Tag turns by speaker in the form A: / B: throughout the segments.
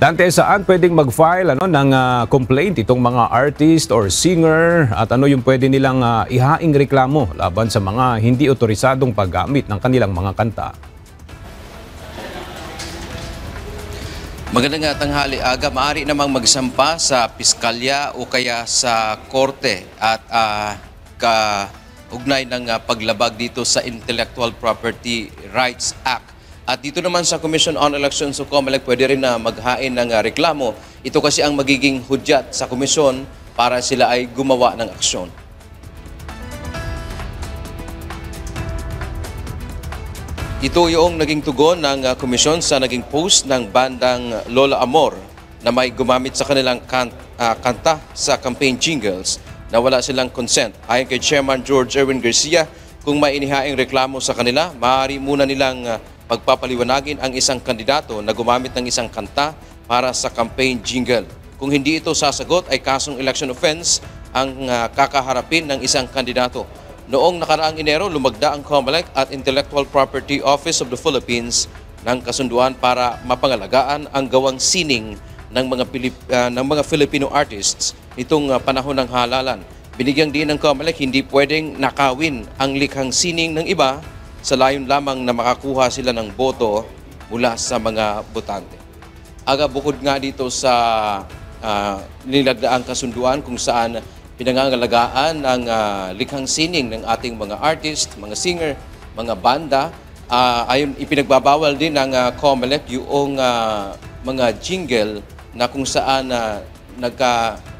A: Dante, saan pwedeng mag-file ng complaint itong mga artist or singer at ano yung pwede nilang ihaing reklamo laban sa mga hindi otorisadong paggamit ng kanilang mga kanta?
B: Magandang tanghali, Aga. Maaari namang magsampa sa piskalya o kaya sa korte at kaugnay ng paglabag dito sa Intellectual Property Rights Act. At dito naman sa Commission on Elections o COMELEC, pwede rin na maghain ng reklamo. Ito kasi ang magiging hudyat sa komisyon para sila ay gumawa ng aksyon. Ito yung naging tugon ng komisyon sa naging post ng bandang Lola Amor na may gumamit sa kanilang kanta sa campaign jingles na wala silang consent. Ayon kay Chairman George Erwin Garcia, kung may inihaing reklamo sa kanila, maaari muna nilang pagpapaliwanagin ang isang kandidato na gumamit ng isang kanta para sa campaign jingle. Kung hindi ito sasagot ay kasong election offense ang kakaharapin ng isang kandidato. Noong nakaraang Enero, lumagda ang COMELEC at Intellectual Property Office of the Philippines ng kasunduan para mapangalagaan ang gawang sining ng mga Filipino artists nitong panahon ng halalan. Binigyang din ng COMELEC hindi pwedeng nakawin ang likhang sining ng iba sa layon lamang na makakuha sila ng boto mula sa mga botante. Aga, bukod nga dito sa nilagdaang kasunduan kung saan pinangangalagaan ang likhang sining ng ating mga artist, mga singer, mga banda, ayon ipinagbabawal din ng COMELEC yung mga jingle na kung saan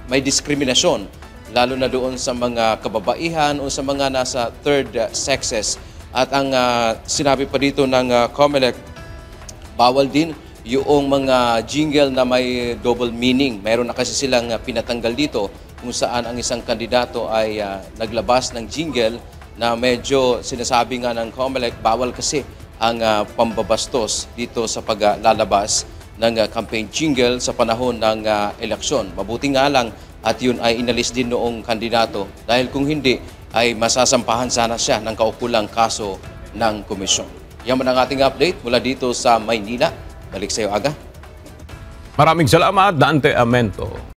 B: may diskriminasyon, lalo na doon sa mga kababaihan o sa mga nasa third sexes. At ang sinabi pa dito ng COMELEC, bawal din yung mga jingle na may double meaning. Meron na kasi silang pinatanggal dito kung saan ang isang kandidato ay naglabas ng jingle na medyo sinasabi nga ng COMELEC, bawal kasi ang pambabastos dito sa paglalabas ng campaign jingle sa panahon ng eleksyon. Mabuti nga lang at yun ay inalis din noong kandidato dahil kung hindi ay masasampahan sana siya ng kaukulang kaso ng komisyon. Yan man ang ating update mula dito sa Maynila. Balik sa iyo, Aga.
A: Maraming salamat, Dante Amento.